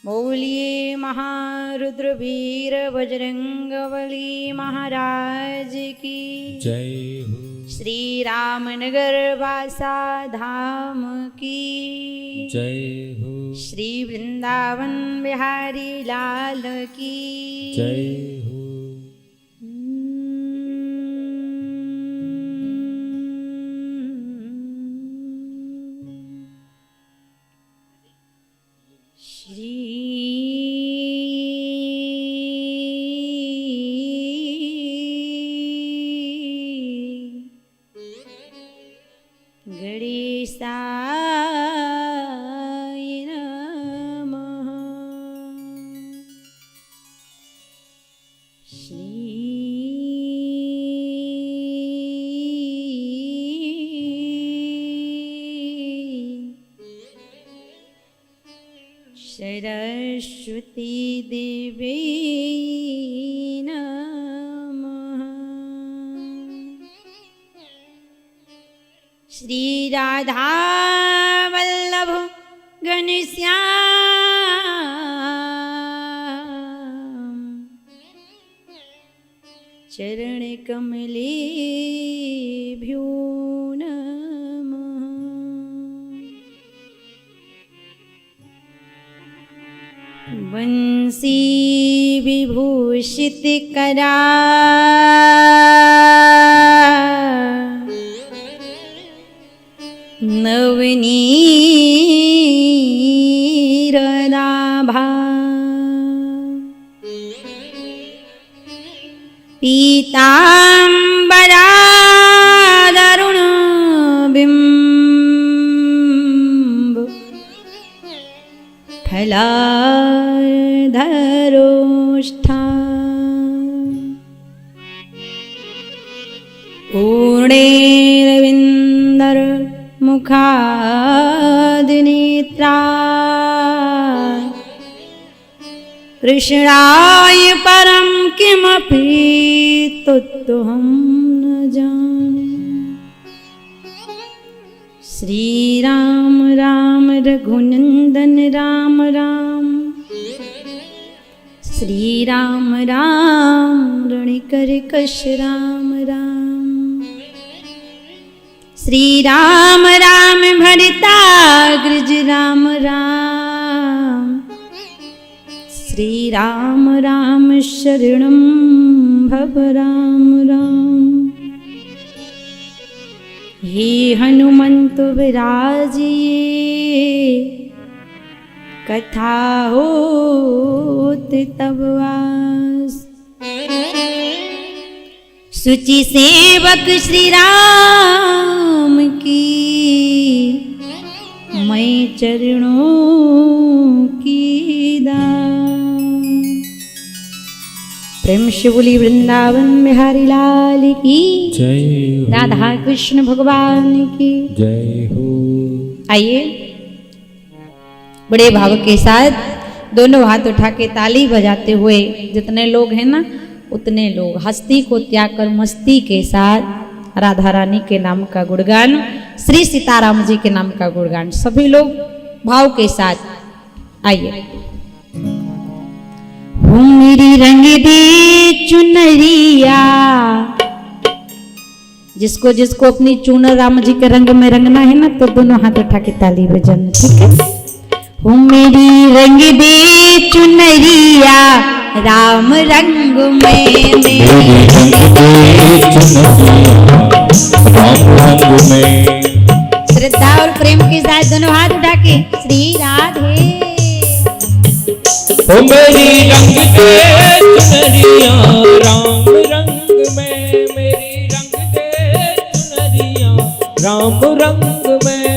बोलिए महारुद्र वीर बजरंगबली महाराज की जय हो। श्री रामनगर वासा धाम की जय हो। श्री वृंदावन बिहारी लाल की जय हो। गणेशाय नमः। सरस्वती देवी नमः। श्री राधा वल्लभ घनश्याम चरण कमलेभ्यो नमः। बंसी विभूषित करा नवनीरनाभा पीताम्बरादरुण बिंब फलाधरोष्ठा पूर्णेरविन्दर मुखाद्नेत्रा कृष्णाय परं किमपि तत्त्वं न जाने। श्री राम राम रघुनंदन राम राम श्री राम राम रणिकर्कश राम राम श्री राम राम भरताग्रज राम राम श्री राम राम शरणं भव राम राम। हे हनुमंत विराजिए कथा होत तब वास। सुचि सेवक श्री राम की मैं चरणों की दास। प्रेम से बोली वृंदावन बिहारी लाल की जय हो। राधा कृष्ण भगवान की जय हो। आइए बड़े भाव के साथ दोनों हाथ उठा के ताली बजाते हुए जितने लोग हैं ना उतने लोग हस्ती को त्याग कर मस्ती के साथ राधा रानी के नाम का गुणगान, श्री सीताराम जी के नाम का गुणगान सभी लोग भाव के साथ। आइए। मेरी रंग दे चुनरिया, जिसको जिसको अपनी चुनर राम जी के रंग में रंगना है ना तो दोनों हाथ उठा के ताली बजाना, ठीक है। मेरी रंग दे चुनरिया राम रंग में, श्रद्धा और प्रेम के साथ दोनों हाथ उठा के श्री राधे। ओ मेरी रंग दे चुनरिया राम रंग में, मेरी रंग दे चुनरिया राम रंग में।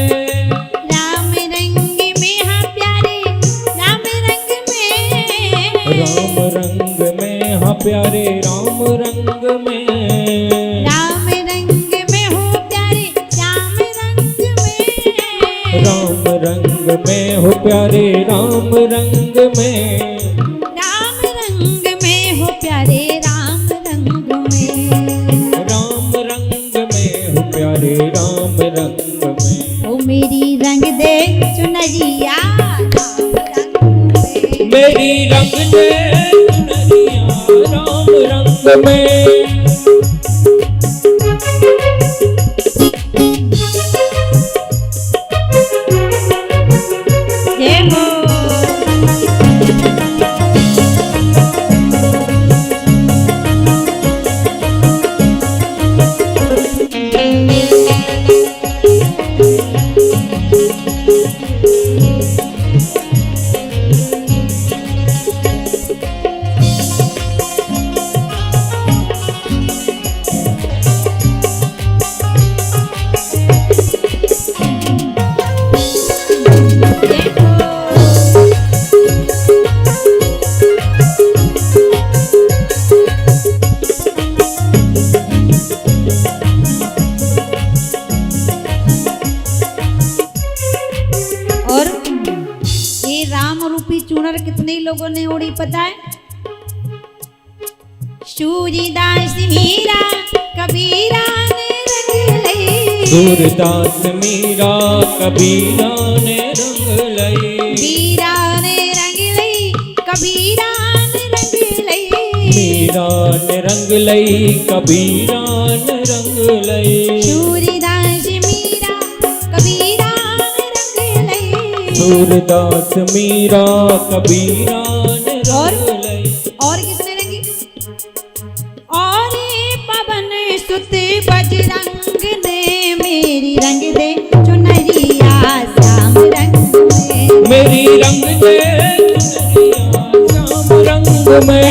राम रंग में हाँ प्यारे राम रंग में, राम रंग में हाँ प्यारे राम रंग में। राम रंग में हो प्यारे राम रंग में, राम रंग में हो प्यारे राम रंग में। राम रंग में हो प्यारे राम रंग में। राम रंग में हो प्यारे राम रंग में। ओ मेरी रंग दे चुनरिया राम रंग में, मेरी रंग दे चुनरिया राम रंग में। जय हो। चूनर कितने लोगों ने ओढ़ी पता है? सूरदास मीरा कबीरा ने रंग लई, सूरदास मीरा कबीरा ने रंग लई, मीरा ने रंग लई कबीरा ने रंग लई, मीरा ने रंग लई कबीरा ने रंग लई, सूरदास मीरा कबीरा ने रंग लई, सूरदास मीरा कबीरा ने रंग लई। और किसने रंगी? और पवन सुत बजरंग ने मेरी रंग दे चुनरिया श्याम रंग में, मेरी रंग दे चुनरिया श्याम रंग में।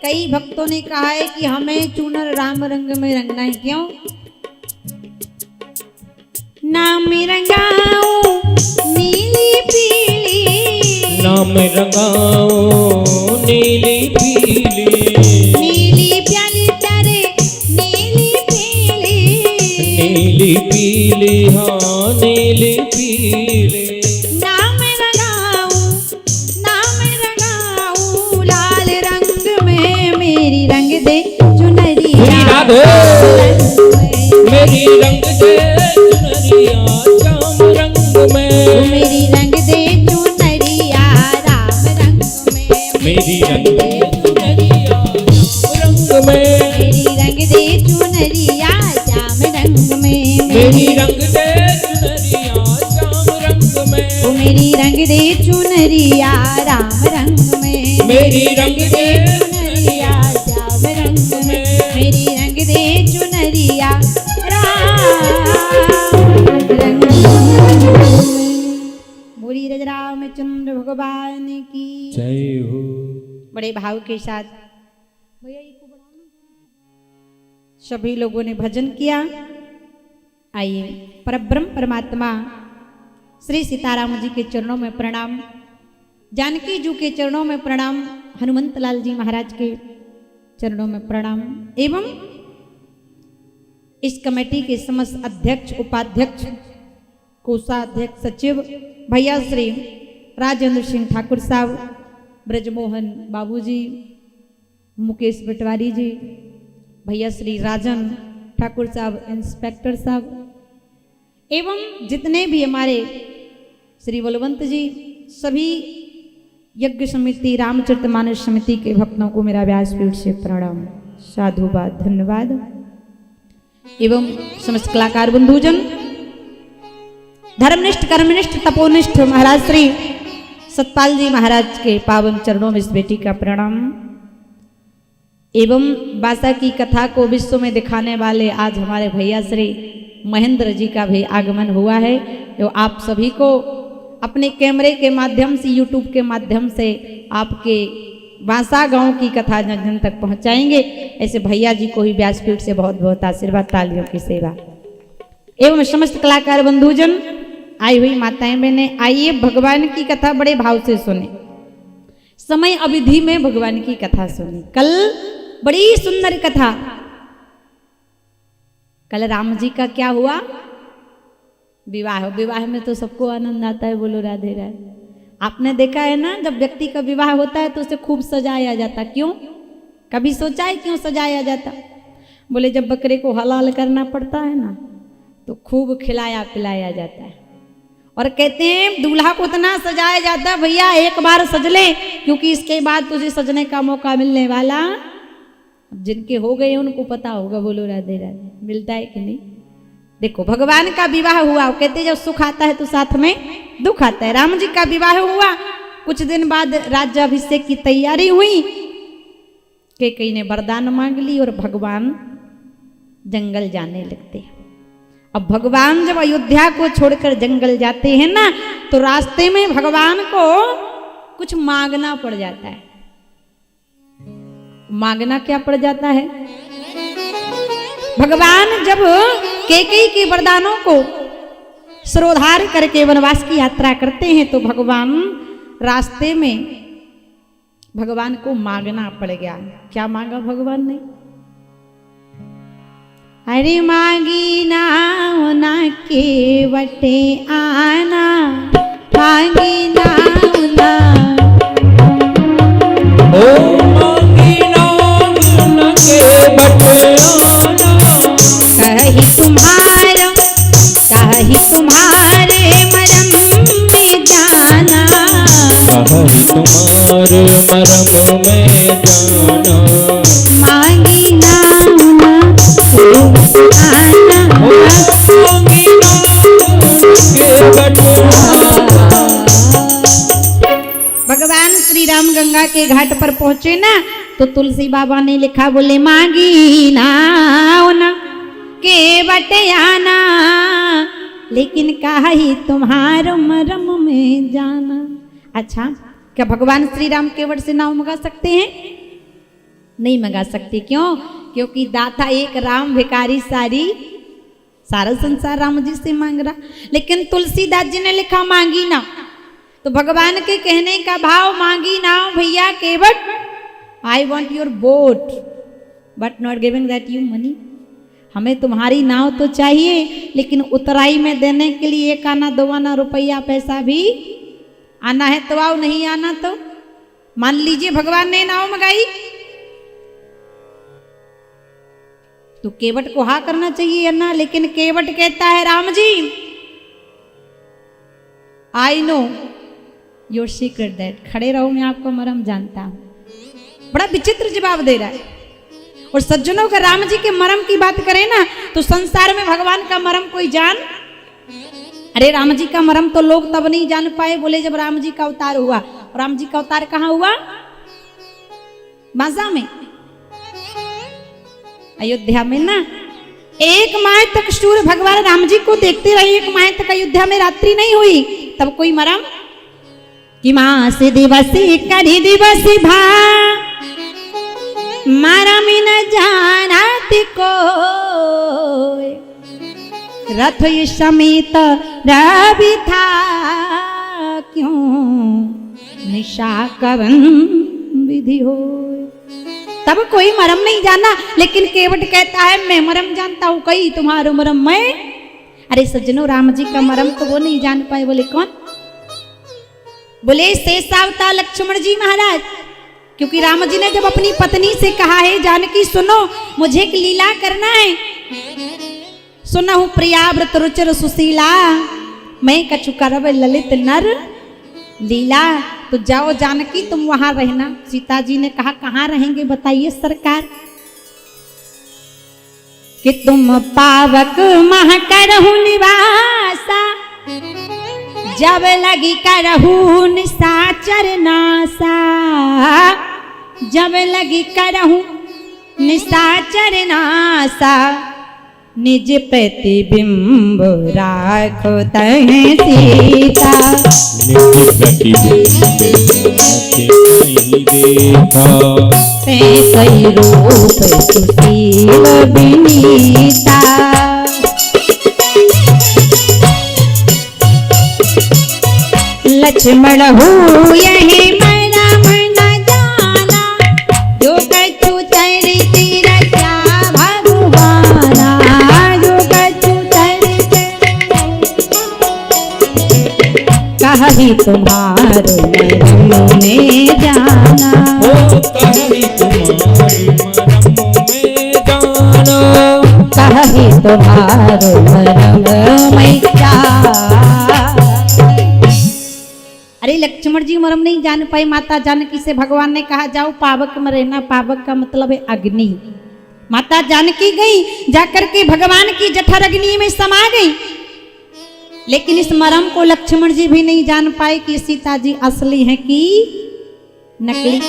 कई भक्तों ने कहा है कि हमें चूनर राम रंग में रंगना है। क्यों? नाम रंगाओ नीली पीली, नाम रंगाओ नीली पीली, नीली प्याली तेरे नीली पीली, नीली पीली हाँ नीली पीली। नाम रंगाओ लाल रंग में मेरी रंग दे चुनरिया, मेरी रंग दे चुनरिया श्याम रंग में, मेरी रंग दे चुनरिया राम रंग में, मेरी रंग दे चुनरिया रंग में, मेरी रंग दे चुनरिया श्याम रंग में, मेरी रंग दे चुनरिया श्याम रंग में, मेरी रंग दे चुनरिया राम रंग में, मेरी रंग दे चुनरिया श्याम रंग में, मेरी रंग दे चुनरिया राम रंग में। बोली रामचंद्र भगवान की जय हो। बड़े भाव के साथ भैया सभी लोगों ने भजन किया। आइए परब्रह्म परमात्मा श्री सीताराम जी के चरणों में प्रणाम, जानकी जी के चरणों में प्रणाम, हनुमंत लाल जी महाराज के चरणों में प्रणाम एवं इस कमेटी के समस्त अध्यक्ष, उपाध्यक्ष, कोषाध्यक्ष, सचिव भैया श्री राजेंद्र सिंह ठाकुर साहब, ब्रजमोहन बाबूजी, मुकेश पटवारी जी, भैया श्री राजन ठाकुर साहब, इंस्पेक्टर साहब एवं जितने भी हमारे श्री बलवंत जी, सभी यज्ञ समिति, रामचरितमानस समिति के भक्तों को मेरा व्यासपीठ से प्रणाम, साधुवाद, धन्यवाद एवं समस्त कलाकार बंधुजन, धर्मनिष्ठ, कर्मनिष्ठ, तपोनिष्ठ महाराज श्री सतपाल जी महाराज के पावन चरणों में इस बेटी का प्रणाम एवं बासा की कथा को विश्व में दिखाने वाले आज हमारे भैया श्री महेंद्र जी का भी आगमन हुआ है, जो आप सभी को अपने कैमरे के माध्यम से, यूट्यूब के माध्यम से आपके बांसा गांव की कथा जन जन तक पहुंचाएंगे। ऐसे भैया जी को ही व्यासपीठ से बहुत बहुत आशीर्वाद, तालियों की सेवा। एवं समस्त कलाकार बंधुजन, आई हुई माताएं बहनें, आइए भगवान की कथा बड़े भाव से सुने। समय अवधि में भगवान की कथा सुनी। कल बड़ी सुंदर कथा, कल राम जी का क्या हुआ? विवाह। विवाह में तो सबको आनंद आता है, बोलो राधे राधे। आपने देखा है ना, जब व्यक्ति का विवाह होता है तो उसे खूब सजाया जाता। क्यों? कभी सोचा है क्यों सजाया जाता? बोले जब बकरे को हलाल करना पड़ता है ना, तो खूब खिलाया पिलाया जाता है। और कहते हैं दूल्हा को इतना सजाया जाता है, भैया एक बार सज ले, क्योंकि इसके बाद तुझे सजने का मौका मिलने वाला। जिनके हो गए उनको पता होगा, बोलो राधे राधे। मिलता है कि नहीं? देखो भगवान का विवाह हुआ, कहते जब सुख आता है तो साथ में दुख आता है। राम जी का विवाह हुआ, कुछ दिन बाद राज्याभिषेक की तैयारी हुई। कैकेयी ने वरदान मांग ली और भगवान जंगल जाने लगते। अब भगवान जब अयोध्या को छोड़कर जंगल जाते हैं ना, तो रास्ते में भगवान को कुछ मांगना पड़ जाता है। मांगना क्या पड़ जाता है? भगवान जब कैकेयी के वरदानों को सिरोधार करके वनवास की यात्रा करते हैं, तो भगवान रास्ते में भगवान को मांगना पड़ गया। क्या मांगा भगवान ने? अरे मांगी नाव ना के वटे आना, मांगी नाव ना, ओ मांगी नाव ना के वटे आना, कही तुम्हारे मरम में जाना, कही तुम्हारे मरम में जाना, मांगी नाव ना के आना, मांगी नाव के वटे आना। भगवान श्री राम गंगा के घाट पर पहुंचे ना, तो तुलसी बाबा ने लिखा, बोले मांगी नाव ना के बटे आना, लेकिन काहे तुम्हारो मरम में जाना। अच्छा, क्या भगवान श्री राम केवट से नाव मंगा सकते हैं? नहीं मंगा सकते। क्यों? क्योंकि दाता एक राम, भिखारी सारी, सारा संसार राम जी से मांग रहा। लेकिन तुलसीदास जी ने लिखा मांगी नाव, तो भगवान के कहने का भाव, मांगी नाव भैया Kevat, I want your boat but not giving that you money. हमें तुम्हारी नाव तो चाहिए, लेकिन उतराई में देने के लिए 1 आना 2 आना रुपया पैसा भी आना है तो आओ, नहीं आना तो मान लीजिए भगवान ने नाव मंगाई, तो केवट को हाँ करना चाहिए ना। लेकिन केवट कहता है Ram ji, I know your secret that, खड़े रहो मैं आपको मरम जानता हूं। बड़ा विचित्र जवाब दे रहा है। और सज्जनों का राम जी के मरम की बात करें ना, तो संसार में भगवान का मरम कोई जान, अरे राम जी का मरम तो लोग तब नहीं जान पाए, बोले जब राम जी का अवतार हुआ। राम जी का अवतार कहाँ हुआ? बांसा में, अयोध्या में ना। 1 माह तक सूर्य भगवान राम जी को देखते रहे, 1 माह तक अयोध्या में रात्रि नहीं हुई, तब कोई मरम कि मास दिवसी करी दिवसी भा मरम न जानत को, रथ समेत रवि था क्यों, निशा कवन विधि हो। तब कोई मरम नहीं जाना, लेकिन केवट कहता है मैं मरम जानता हूं, कई तुम्हारो मरम मैं। अरे सज्जनों, राम जी का मरम तो वो नहीं जान पाए। बोले कौन? बोले शेषावतार लक्ष्मण जी महाराज। क्योंकि राम जी ने जब अपनी पत्नी से कहा है, जानकी सुनो मुझे एक लीला करना है, सुनहु प्रिया व्रत रुचिर सुशीला, मैं कछु करब ललित नर लीला। तो जाओ जानकी तुम वहां रहना। सीता जी ने कहा कहाँ रहेंगे बताइए सरकार? कि तुम पावक मह करहु निवासा, जब लगी करहु निशाचर नासा, जब लगी करहु निशाचर नासा, निज प्रतिबिंब राखो तह सीता। निज प्रतिबिंब राखे नहीं देखा। ते सही रूप सुशील विनीता। लक्ष्मण हो यही मरम न जाना, जो कछु चरित रचा भगवाना, जो कछु चरित कहि तुम्हारो मरम में जाना। ओ कहि तुम्हारे मरम में जाना। कहि तुम्हारो मरम में जाना। अरे लक्ष्मण जी मरम नहीं जान पाए। माता जानकी से भगवान ने कहा जाओ पावक में रहना। पावक का मतलब है अग्नि। माता जानकी गई, जाकर के भगवान की जठर अग्नि में समा गई। लेकिन इस मरम को लक्ष्मण जी भी नहीं जान पाए कि सीता जी असली हैं कि नकली।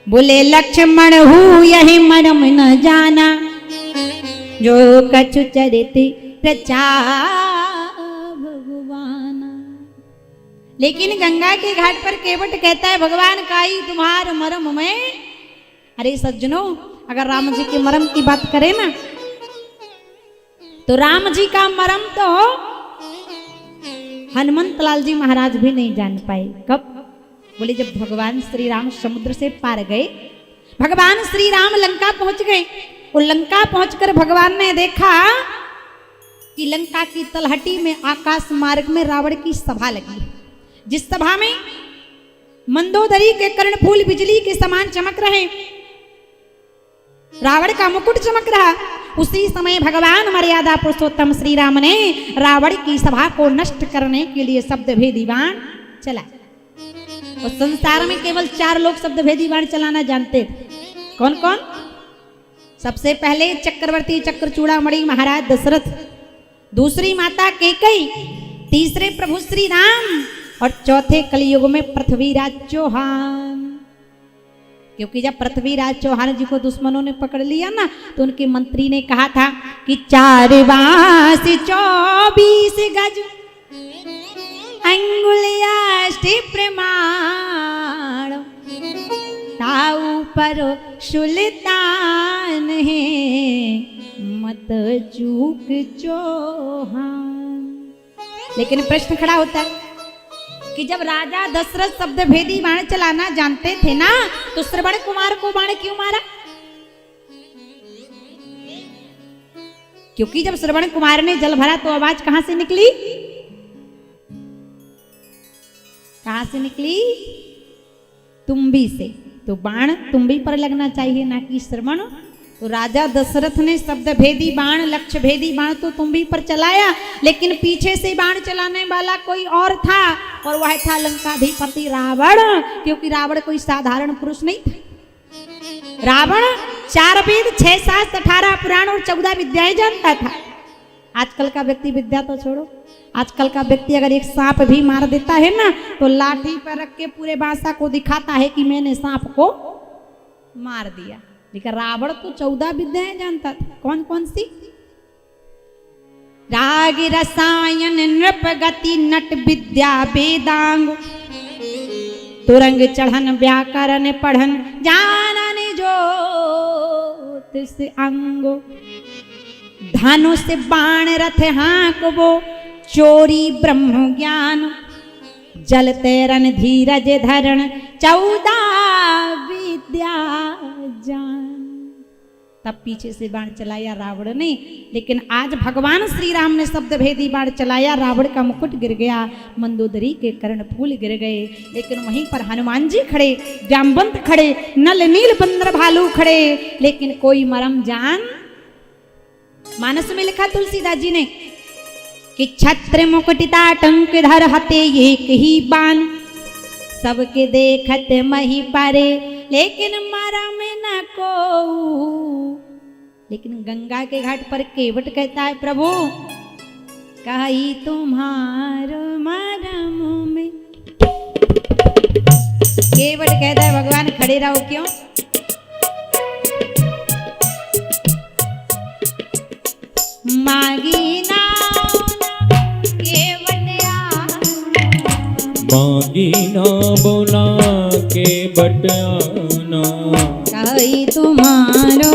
बोले लक्ष्मण हूँ यही मरम न जाना, जो कछु चरित रचा भगवाना। लेकिन गंगा के घाट पर केवट कहता है भगवान काई तुम्हार मरम में। अरे सज्जनों, अगर राम जी के मरम की बात करें ना, तो राम जी का मरम तो हनुमंत लाल जी महाराज भी नहीं जान पाए। कब? बोले जब भगवान श्री राम समुद्र से पार गए, भगवान श्री राम लंका पहुंच गए। वो लंका पहुंचकर भगवान ने देखा कि लंका की तलहटी में आकाश मार्ग में रावण की सभा लगी है। जिस सभा में मंदोदरी के कर्णफूल बिजली के समान चमक रहे, रावण का मुकुट चमक रहा। उसी समय भगवान मर्यादा पुरुषोत्तम श्री राम ने रावण की सभा को नष्ट करने के लिए शब्द भेदी बाण चलाया। और संसार में केवल 4 लोग शब्द भेदी बाण चलाना जानते थे। कौन कौन? सबसे पहले चक्रवर्ती चक्रचूड़ामणि महाराज दशरथ, दूसरी माता कैकेयी, तीसरे प्रभु श्री राम और चौथे कलयुग में पृथ्वीराज चौहान। क्योंकि जब पृथ्वीराज चौहान जी को दुश्मनों ने पकड़ लिया ना, तो उनके मंत्री ने कहा था कि 4 बांस 24 गज अंगुलियाष्टि प्रमाण, ताऊ पर सुल्तान है मत चूक चौहान। लेकिन प्रश्न खड़ा होता है कि जब राजा दशरथ शब्द भेदी बाण चलाना जानते थे ना, तो श्रवण कुमार को बाण क्यों मारा? क्योंकि जब श्रवण कुमार ने जल भरा तो आवाज कहां से निकली? कहां से निकली? तुम्बी से। तो बाण तुम्बी पर लगना चाहिए, ना कि श्रवण। तो राजा दशरथ ने शब्द भेदी बाण, लक्ष्य भेदी बाण तो तुम्बी पर चलाया, लेकिन पीछे से बाण चलाने वाला कोई और था, और वह था लंकाधिपति रावण। क्योंकि रावण कोई साधारण पुरुष नहीं था। रावण 4 वेद, 6 शास्त्र, 18 पुराण और 14 विद्याएं जानता था। आजकल का व्यक्ति विद्या तो छोड़ो, आजकल का व्यक्ति अगर एक सांप भी मार देता है ना, तो लाठी पर रख के पूरे बासा को दिखाता है कि मैंने सांप को मार दिया। लेकिन रावण तो 14 विद्याएं जानता था। कौन कौन सी? राग रसायन नृप गति नट विद्या वेदांग, तुरंग चढ़न व्याकरण पढ़न जानन ज्योतिष अंगो, धानु से बाण रथ हाँकबो चोरी ब्रह्म ज्ञान, जल तैरन धीरज धरण 14 विद्या जान। तब पीछे से बाण चलाया रावण ने। लेकिन आज भगवान श्री राम ने शब्द भेदी बाण चलाया, रावण का मुकुट गिर गया, मंदोदरी के कर्णफूल गिर गए। लेकिन वहीं पर हनुमान जी खड़े, जामवंत खड़े, नल नील बंदर भालू खड़े, लेकिन कोई मरम जान। मानस में लिखा तुलसीदास जी ने कि छत्र मुकुटिताटंक धर हते एक ही बाण, सबके देखत मही पारे लेकिन मरम न को। लेकिन गंगा के घाट पर केवट कहता है प्रभु कही तुम्हारो मरम में। केवट कहता है भगवान खड़े रहो, क्यों? मागी नाव केवट मांगी ना बोला के बटाना, कही तुम्हारो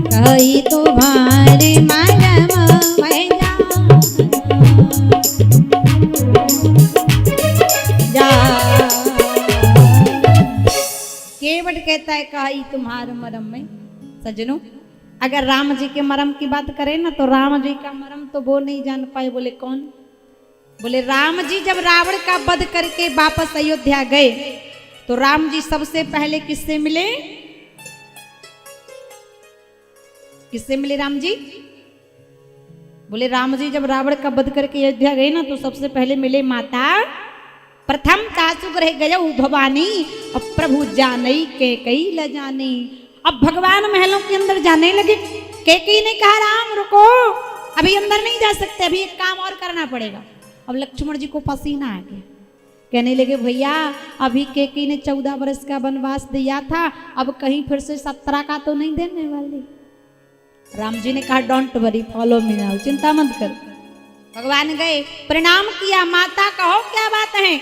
कही तुम्हारे मरम मैं जा। केवट कहता है कही तुम्हारे मरम में। सज्जनों, अगर राम जी के मरम की बात करें ना तो राम जी का मरम तो वो नहीं जान पाए। बोले कौन? बोले राम जी जब रावण का वध करके वापस अयोध्या गए तो राम जी सबसे पहले किससे मिले? किससे मिले राम जी? बोले राम जी जब रावण का वध करके अयोध्या गए ना तो सबसे पहले मिले माता प्रथम तासु ग्रह गयौ भवानी, अब प्रभु जानई के कई ल जानी। अब भगवान महलों के अंदर जाने लगे। केकई ने कहा राम रुको, अभी अंदर नहीं जा सकते, अभी एक काम और करना पड़ेगा। अब लक्ष्मण जी को पसीना आ गया, कहने लगे भैया अभी केकई ने 14 वर्ष का वनवास दिया था, अब कहीं फिर से 17 का तो नहीं देने वाली। राम जी ने कहा don't worry follow me now, चिंता मत कर। भगवान गए, प्रणाम किया, माता कहो क्या बात है?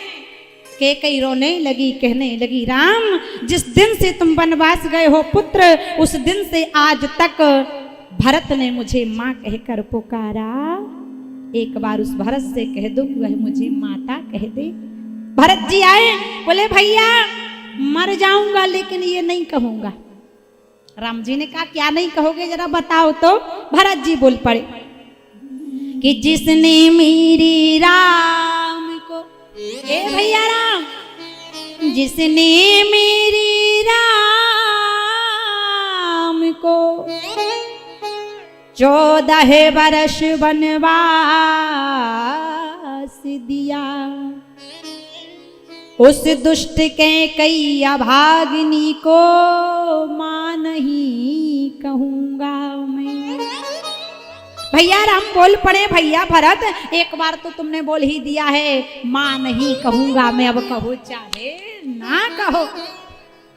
केकई रोने लगी, कहने लगी राम जिस दिन से तुम वनवास गए हो पुत्र, उस दिन से आज तक भरत ने मुझे माँ कहकर पुकारा। एक बार उस भरत से कह दो कि वह मुझे माता कह दे। भरत जी आए, बोले भैया मर जाऊंगा लेकिन ये नहीं कहूंगा। राम जी ने कहा क्या नहीं कहोगे जरा बताओ तो। भरत जी बोल पड़े कि जिसने मेरी राम को, ए भैया राम, जिसने मेरी राम को 14 वर्ष वनवास दिया, उस दुष्ट के कई अभागिनी को मां नहीं कहूंगा मैं। भैया राम बोल पड़े, भैया भरत एक बार तो तुमने बोल ही दिया है मां नहीं कहूंगा मैं, अब कहो चाहे ना कहो।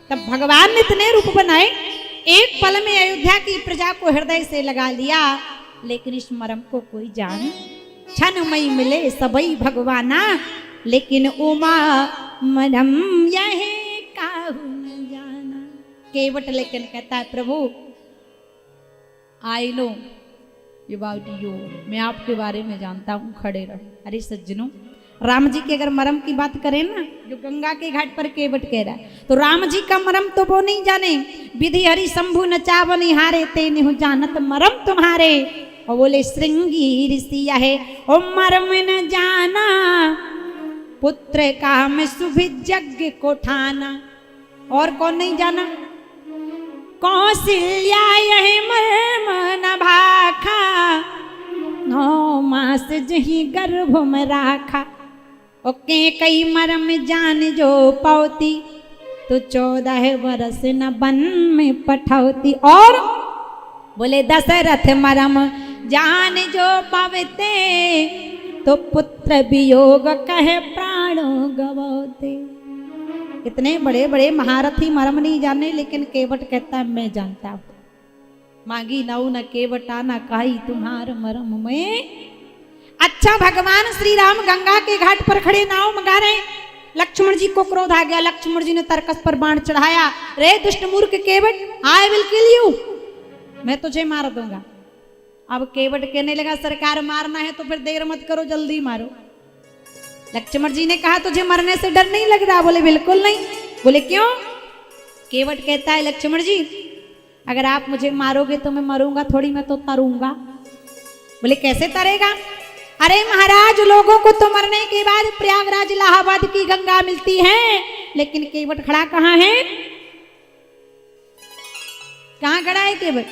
तब भगवान ने इतने रूप बनाए, एक पल में अयोध्या की प्रजा को हृदय से लगा लिया। लेकिन इस मरम को कोई जाने, क्षण मई मिले सबई भगवाना, लेकिन उमा मरम यह काहू न जाना। केवट लेकिन कहता है प्रभु आई नो अबाउट यू, मैं आपके बारे में जानता हूँ, खड़े रहो। अरे सज्जनों, राम जी की अगर मरम की बात करें ना, जो गंगा के घाट पर केवट कह रहा है, तो राम जी का मरम तो वो नहीं जाने। विधि हरि शंभु नचावन हारे, ते निहु जानत मरम तुम्हारे। और बोले श्रृंगी ऋषिया है ओ मरम न जाना, पुत्र काम सुभिज्ञ को ठाना। और कौन नहीं जाना? कौशल्या यह मर्म न भाखा, 9 मास जही गर्भ में राखा। ओके कई मरम जान जो पावती, तो 14 वर्ष न बन में पठौती। और बोले दशरथ मरम जान जो पावते, तो पुत्र वियोग कहे प्राणों गवाते। इतने बड़े बड़े महारथी मरम नहीं जाने, लेकिन केवट कहता है मैं जानता हूं। मांगी नाऊ न केवटा न कही तुम्हार मरम में। अच्छा भगवान श्री राम गंगा के घाट पर खड़े नाव मंगा रहे। लक्ष्मण जी को क्रोध आ गया, लक्ष्मण जी ने तरकस पर बाण चढ़ाया। रे दुष्ट मूर्ख केवट, आई विल किल यू, मैं तुझे मार दूंगा। अब केवट कहने लगा सरकार मारना है तो फिर देर मत करो, जल्दी मारो। लक्ष्मण जी ने कहा तुझे मरने से डर नहीं लग रहा? बोले बिल्कुल नहीं। बोले क्यों? केवट कहता है लक्ष्मण जी अगर आप मुझे मारोगे तो मैं मरूंगा थोड़ी, मैं तो तरूंगा। बोले कैसे तरेगा? अरे महाराज लोगों को तो मरने के बाद प्रयागराज इलाहाबाद की गंगा मिलती है, लेकिन केवट खड़ा कहाँ है? कहाँ खड़ा है केवट?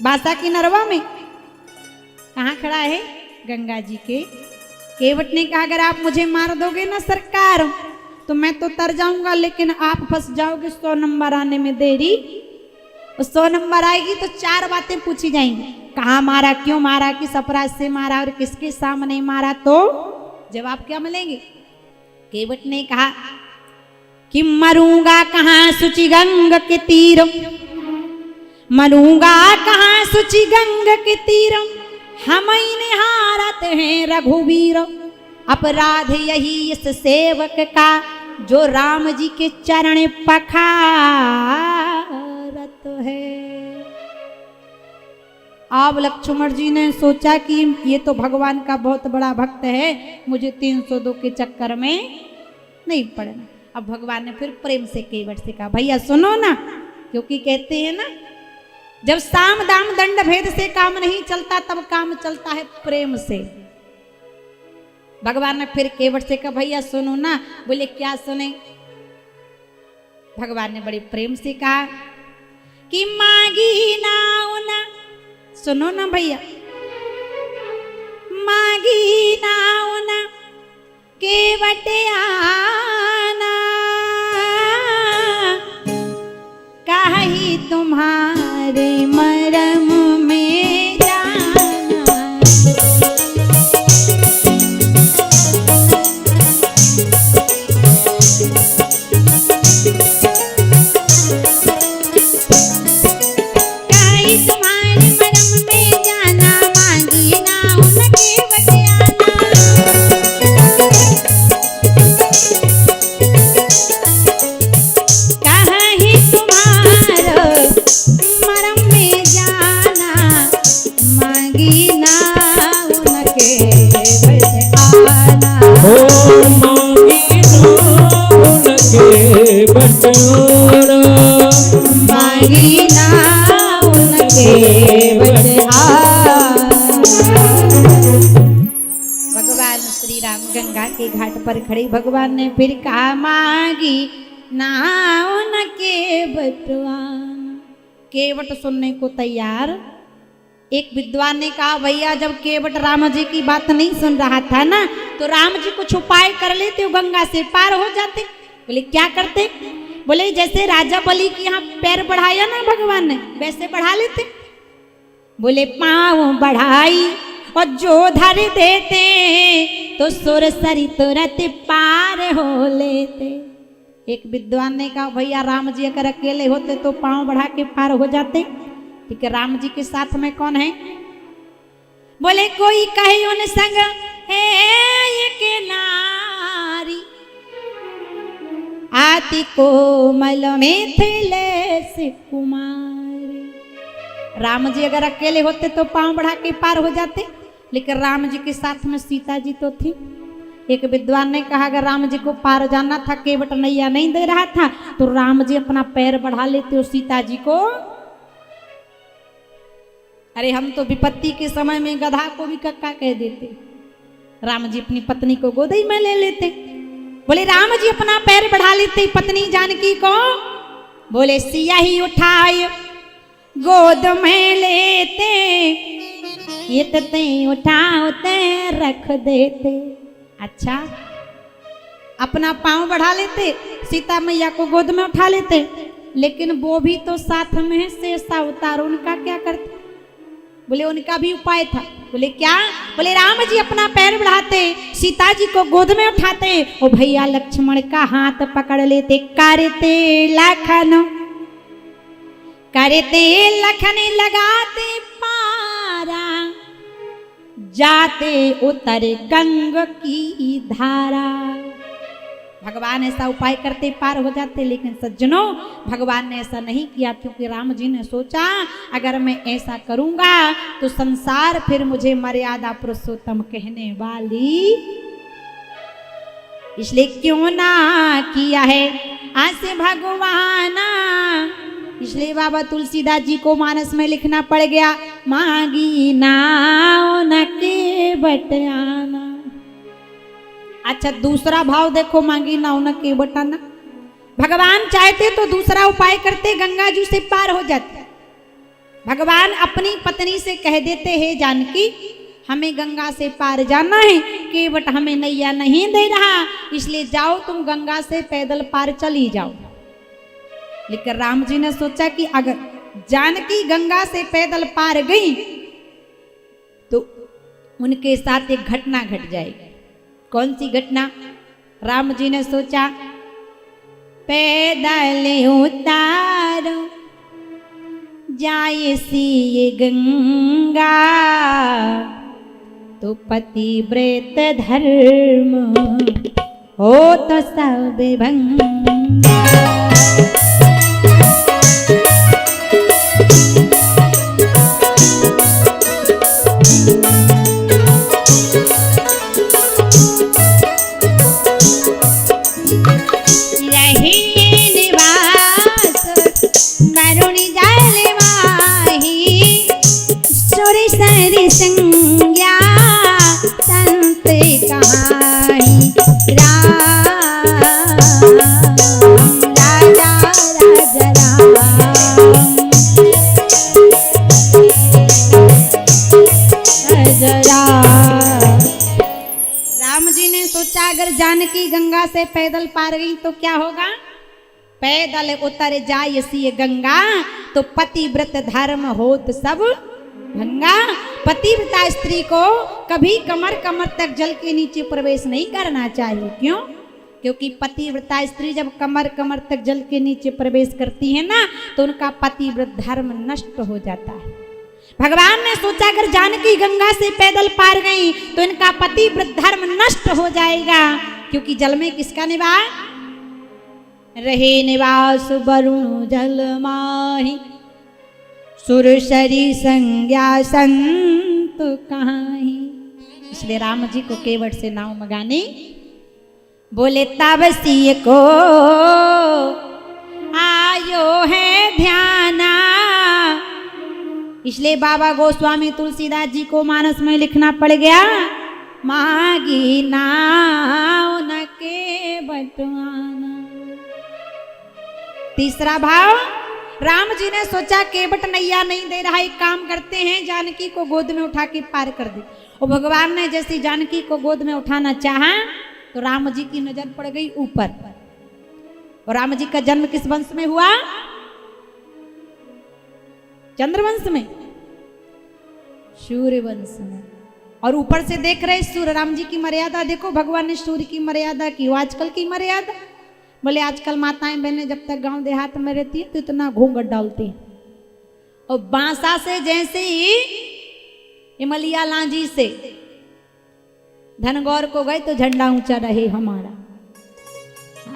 बासा की नरवा में। कहाँ खड़ा है? गंगा जी के। केवट ने कहा अगर आप मुझे मार दोगे ना सरकार तो मैं तो तर जाऊंगा, लेकिन आप फंस जाओगे 100 नंबर आने में देरी। 100 नंबर आएगी तो 4 बातें पूछी जाएंगी, कहाँ मारा, क्यों मारा, किस अपराध से मारा और किसके सामने मारा, तो जवाब क्या मिलेंगे? केवट ने कहा कि मरूंगा कहाँ सुचि गंग के तीर, मरूंगा कहाँ सुचि गंग के तीर, हम निहारत हैं रघुवीर, अपराध यही इस सेवक का, जो राम जी के चरण पखारत है। अब लक्ष्मण जी ने सोचा कि ये तो भगवान का बहुत बड़ा भक्त है, मुझे 302 के चक्कर में नहीं पड़ना। अब भगवान ने फिर प्रेम से केवट से कहा, भैया सुनो ना, क्योंकि कहते हैं ना जब साम दाम दंड भेद से काम नहीं चलता तब काम चलता है प्रेम से। भगवान ने फिर केवट से कहा, भैया सुनो ना। बोले क्या सुने? भगवान ने बड़े प्रेम से कहा कि मांगी नाव ना, सुनो ना भैया, मांगी नाव ना केवट आना, काहे तुम्हारे मरम में जाना। काहे तुम्हारे मरम में जाना, मांगी नाव न केवट आना। काहे तुम्हारा मरम में जाना, मांगी नाव न केवट आना। ओ मांगी नाव न केवट आना, मांगी नाव न केवट आना। भगवान श्री राम गंगा के घाट पर खड़े भगवान ने फिर कहा, मांगी नाव न केवट आना। केवट सुनने को तैयार। एक विद्वान ने कहा, भैया जब केवट राम जी की बात नहीं सुन रहा था ना, तो राम जी कुछ उपाय कर लेते, वो गंगा से पार हो जाते। बोले क्या करते? बोले जैसे राजा बलि की यहाँ पैर बढ़ाया ना भगवान ने, वैसे बढ़ा लेते। बोले पाँव बढ़ाई और जो धर देते, तो सुरसरी तुरंत पार हो लेते। एक विद्वान ने कहा, भैया राम जी अगर अकेले होते तो पाँव बढ़ा के पार हो जाते, ठीक है, राम जी के साथ में कौन है? बोले कोई कहे उन संग है एक नारी, आती कोमल मिथिलेश कुमारी। राम जी अगर अकेले होते तो पांव बढ़ा के पार हो जाते, लेकिन राम जी के साथ में सीता जी तो थी। एक विद्वान ने कहा, अगर राम जी को पार जाना था, केवट नैया नहीं दे रहा था, तो राम जी अपना पैर बढ़ा लेते और सीता जी को, अरे हम तो विपत्ति के समय में गधा को भी कक्का कह देते, राम जी अपनी पत्नी को गोदी में ले लेते। बोले राम जी अपना पैर बढ़ा लेते पत्नी जानकी को, बोले सिया ही उठाए गोद में लेते, ये तते उठाते रख देते। अच्छा, अपना पांव बढ़ा लेते, सीता मैया को गोद में उठा लेते, लेकिन वो भी तो साथ में है शेषा अवतार, उनका क्या करते? बोले उनका भी उपाय था। बोले क्या? बोले राम जी अपना पैर बढ़ाते, सीता जी को गोद में उठाते और भैया लक्ष्मण का हाथ पकड़ लेते, करते लखन, करते लखन लगाते पारा, जाते उतर गंग की धारा। भगवान ऐसा उपाय करते पार हो जाते, लेकिन सज्जनों भगवान ने ऐसा नहीं किया, क्योंकि राम जी ने सोचा अगर मैं ऐसा करूंगा तो संसार फिर मुझे मर्यादा पुरुषोत्तम कहने वाली, इसलिए क्यों ना किया है आज भगवान। इसलिए बाबा तुलसीदास जी को मानस में लिखना पड़ गया, मांगी नाव न केवट आना। अच्छा, दूसरा भाव देखो, मांगी नाव न केवट आना। भगवान चाहते तो दूसरा उपाय करते, गंगा जी से पार हो जाते। भगवान अपनी पत्नी से कह देते, हे जानकी हमें गंगा से पार जाना है, केवट हमें नैया नहीं दे रहा, इसलिए जाओ तुम गंगा से पैदल पार चली जाओ। लेकिन राम जी ने सोचा कि अगर जानकी गंगा से पैदल पार गई तो उनके साथ एक घटना घट जाएगी। कौन सी घटना? राम जी ने सोचा पैदल उतारो जाए सी ये गंगा तो पतिव्रत धर्म हो तो सब भंगा। संज्ञा संत कहानी राजा राम जी ने सोचा अगर जानकी गंगा से पैदल पार गई तो क्या होगा। पैदल उतर जाए सी गंगा तो पतिव्रत धर्म होत सब भंगा। पतिव्रता स्त्री को कभी कमर तक जल के नीचे प्रवेश नहीं करना चाहिए। क्यों? क्योंकि पतिव्रता स्त्री जब कमर तक जल के नीचे प्रवेश करती है ना तो उनका पतिव्रत धर्म नष्ट हो जाता है। भगवान ने सोचा अगर जानकी गंगा से पैदल पार गई तो इनका पतिव्रत धर्म नष्ट हो जाएगा। क्योंकि जल में किसका निवास रहे, निवास वरुण जल माही सुरसरी संज्ञा संत कहाही। इसलिए राम जी को केवट से नाव मंगानी बोले ताबसी को आयो है ध्याना। इसलिए बाबा गोस्वामी तुलसीदास जी को मानस में लिखना पड़ गया मागी नाव न के बटवाना। तीसरा भाव, राम जी ने सोचा केवट नैया नहीं दे रहा, एक काम करते हैं जानकी को गोद में उठा के पार कर दे। और भगवान ने जैसी जानकी को गोद में उठाना चाहा तो राम जी की नजर पड़ गई ऊपर। और राम जी का जन्म किस वंश में हुआ? चंद्रवंश में, सूर्य वंश में। और ऊपर से देख रहे सूर्य। राम जी की मर्यादा देखो, भगवान ने सूर्य की मर्यादा की। आजकल की मर्यादा बोले आजकल माताएं बहनें जब तक गांव देहात में रहती है तो इतना घूंघट डालती है। और बांसा से जैसे ही इमलिया लांजी से धनगौर को गए तो झंडा ऊंचा रहे हमारा।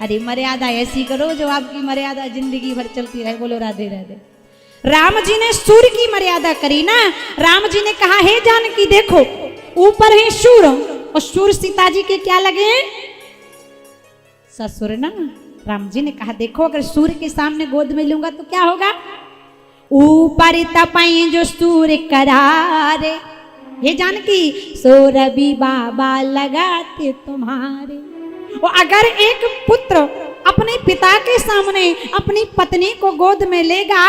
अरे मर्यादा ऐसी करो जो आपकी मर्यादा जिंदगी भर चलती रहे। बोलो राधे राधे। राम जी ने सूर्य की मर्यादा करी ना। राम जी ने कहा हे जानकी देखो ऊपर है सूर्य और सूर्य सीता जी के क्या लगे ससुर ना। राम जी ने कहा देखो अगर सूर्य के सामने गोद में लूंगा तो क्या होगा। ऊपर तपाई जो सूर्य करारे हे जानकी सोरबी बाबा लगाते तुम्हारे। और अगर एक पुत्र अपने पिता के सामने अपनी पत्नी को गोद में लेगा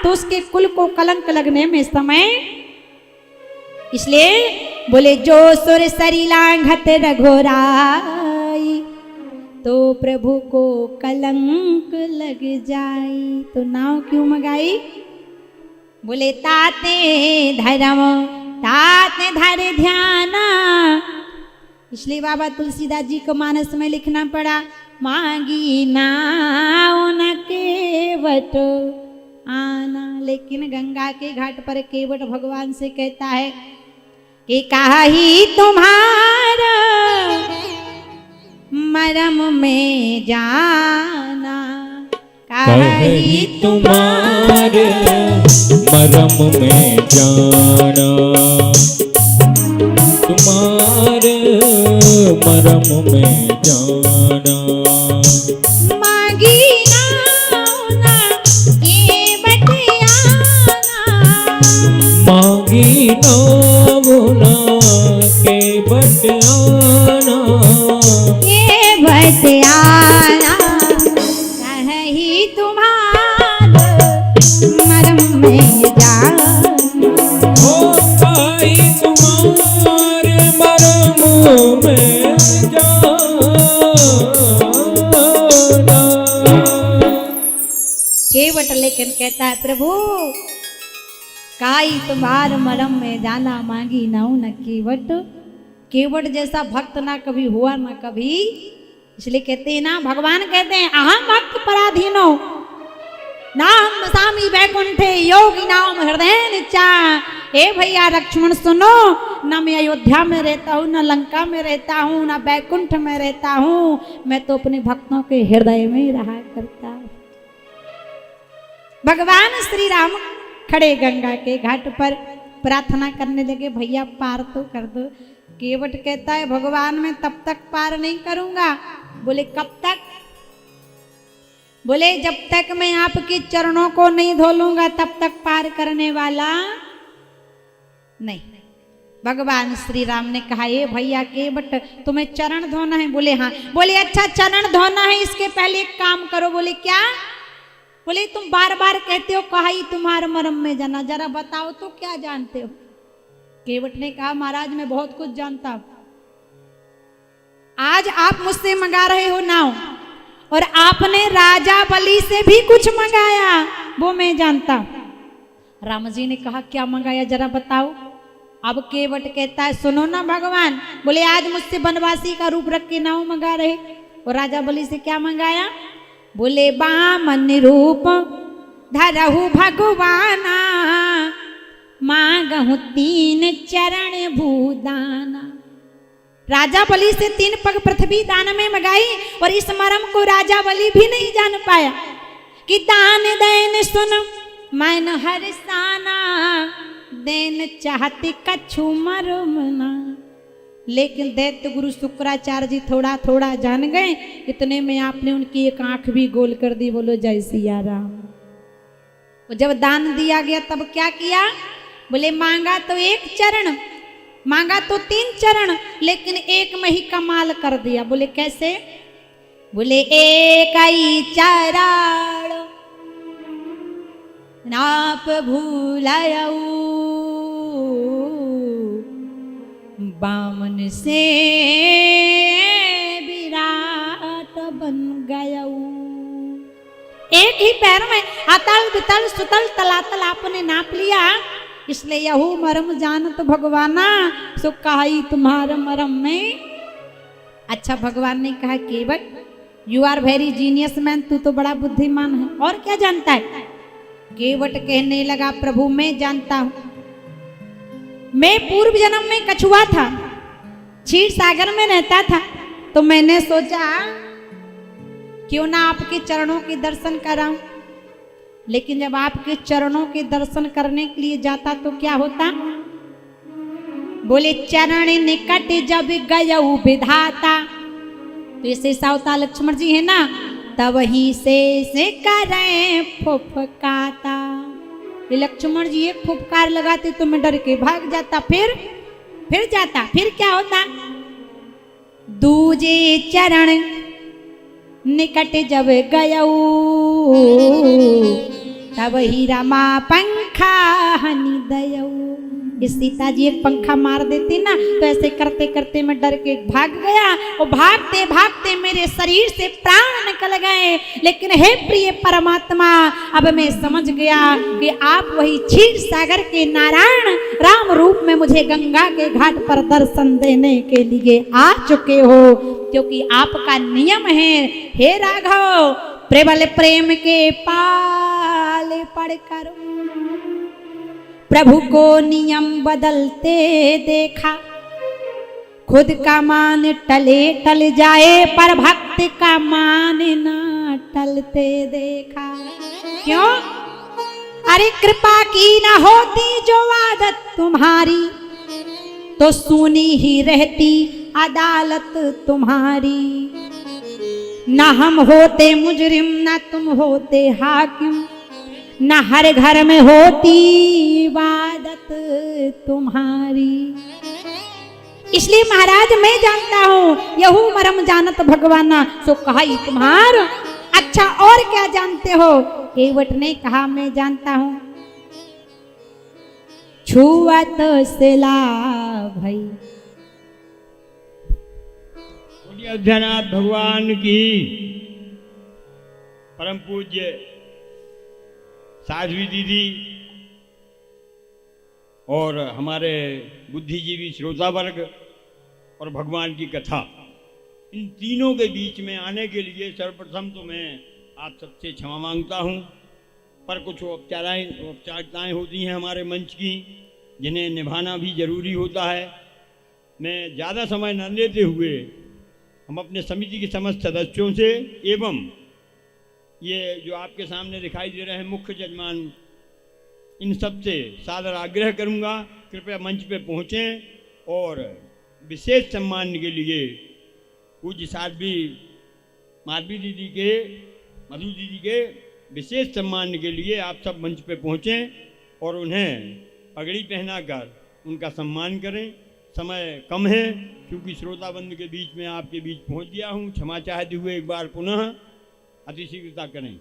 तो उसके कुल को कलंक लगने में समय। इसलिए बोले जो सुर सरी लांघत रघुराई तो प्रभु को कलंक लग जाई। तो नाव क्यों मंगाई? बोले ताते धर्म ताते धर ध्याना। इसलिए बाबा तुलसीदास जी को मानस में लिखना पड़ा मांगी नाव न केवट आना। लेकिन गंगा के घाट पर केवट भगवान से कहता है कि काहे तुम्हारा मरम में जाना। काहे तुम्हारे मरम में जाना। तुम्हारे मरम में जाना। मांगी नाव ना केवट आना। मांगी नाव ना केवट आना। केवट आना कहीं तुम्हारे मरम में जाना। हो काहे तुम्हारे मरम में जाना। केवट लेकिन कहता है प्रभु काई तुम्हार मरम में जाना। मांगी नाऊ न केवट। केवट जैसा भक्त ना कभी हुआ ना कभी। इसलिए कहते हैं ना भगवान कहते हैं अहम भक्त पराधीनो नाम सामी बैकुंठे योगी नाम हृदय निचा। हे भैया लक्ष्मण सुनो, न मैं अयोध्या में रहता हूँ, न लंका में रहता हूँ, न बैकुंठ में रहता हूँ, मैं तो अपने भक्तों के हृदय में रहा करता हूँ। भगवान श्री राम खड़े गंगा के घाट पर प्रार्थना करने लगे, भैया पार तो कर दो। केवट कहता है भगवान मैं तब तक पार नहीं करूंगा। बोले कब तक? बोले जब तक मैं आपके चरणों को नहीं धो लूंगा तब तक पार करने वाला नहीं। भगवान श्री राम ने कहा ये भैया केवट तुम्हें चरण धोना है? बोले हाँ। बोले अच्छा चरण धोना है, इसके पहले एक काम करो। बोले क्या? बोले तुम बार बार कहते हो कहा ही तुम्हारे मरम में जाना, जरा बताओ तो क्या जानते हो? केवट ने कहा महाराज मैं बहुत कुछ जानता हूं। आज आप मुझसे मंगा रहे हो नाव, और आपने राजा बलि से भी कुछ मंगाया, वो मैं जानता हूं। राम जी ने कहा क्या मंगाया जरा बताओ। अब केवट कहता है सुनो ना भगवान, बोले आज मुझसे बनवासी का रूप रख के नाव मंगा रहे, और राजा बलि से क्या मंगाया? बोले बामन रूप धरहु भगवाना, मांगहु 3 चरण भूदाना। राजा बलि से 3 पग पृथ्वी दान में मंगाई, और इस मरम को राजा बलि भी नहीं जान पाया कि दान देन सुन मन हरसाना, देन चाहती कछु मरम ना। लेकिन दैत्य गुरु शुक्राचार्य जी थोड़ा थोड़ा जान गए, इतने में आपने उनकी एक आंख भी गोल कर दी। बोलो जय सिया राम। जब दान दिया गया तब क्या किया? बोले मांगा तो 1 चरण, मांगा तो 3 चरण, लेकिन एक में ही कमाल कर दिया। बोले कैसे? बोले एक ही चरण नाप भूलायऊ, बामन से विराट बन गयऊ। एक ही पैर में अतल वितल सुतल तलातल आपने नाप लिया, इसलिए यहू मरम जानत भगवाना, सो कहा तुम्हारा मरम में। अच्छा भगवान ने कहा Kevat you are very genius man, तू तो बड़ा बुद्धिमान है, और क्या जानता है? केवट कहने लगा प्रभु मैं जानता हूं, मैं पूर्व जन्म में कछुआ था, क्षीर सागर में रहता था, तो मैंने सोचा क्यों ना आपके चरणों के दर्शन कराऊं। लेकिन जब आपके चरणों के दर्शन करने के लिए जाता तो क्या होता? बोले चरण निकट जब गयऊ विधाता, तो ऐसे सावता लक्ष्मण जी है ना, तब वहीं से करें फुफकाता। ये लक्ष्मण जी एक फुफकार लगाते तो मैं डर के भाग जाता, फिर जाता, फिर क्या होता? दूजे चरण निकट जब गयऊ, तब ही रमा पंखा हनि दयऊ। इस सीता जी एक पंखा मार देती ना, तो ऐसे करते करते मैं डर के भाग गया, और भागते भागते मेरे शरीर से प्राण निकल गए। लेकिन हे प्रिय परमात्मा, अब मैं समझ गया कि आप वही क्षीर सागर के नारायण राम रूप में मुझे गंगा के घाट पर दर्शन देने के लिए आ चुके हो, क्योंकि आपका नियम है हे राघव, प्रबल प्रेम के पाले पढ़कर प्रभु को नियम बदलते देखा। खुद का मान टले टल जाए, पर भक्त का मान ना टलते देखा। क्यों? अरे कृपा की ना होती जो आदत तुम्हारी, तो सुनी ही रहती अदालत तुम्हारी। ना हम होते मुजरिम, ना तुम होते हाकिम, न हर घर में होती इबादत तुम्हारी। इसलिए महाराज मैं जानता हूं यहू मरम जानत भगवाना, सो कहा तुम्हार। अच्छा और क्या जानते हो? केवट ने कहा मैं जानता हूं छुअत सिला भाई। अयोध्यानाथ भगवान की परम पूज्य साध्वी दीदी और हमारे बुद्धिजीवी श्रोता वर्ग और भगवान की कथा, इन तीनों के बीच में आने के लिए सर्वप्रथम तो मैं आप सबसे क्षमा मांगता हूं। पर कुछ औपचारिकताएँ होती हैं हमारे मंच की, जिन्हें निभाना भी जरूरी होता है। मैं ज़्यादा समय न लेते हुए हम अपने समिति के समस्त सदस्यों से एवं ये जो आपके सामने दिखाई दे रहे हैं मुख्य जजमान, इन सब से सादर आग्रह करूंगा, कृपया मंच पे पहुँचें और विशेष सम्मान के लिए पूज्य साध्वी माधवी दीदी के, मधु दीदी के विशेष सम्मान के लिए आप सब मंच पे पहुँचें और उन्हें पगड़ी पहनाकर उनका सम्मान करें। समय कम है, क्योंकि श्रोताबंद के बीच में आपके बीच पहुंच गया हूं। क्षमा चाहते हुए एक बार पुनः अतिशीघ्रता करें।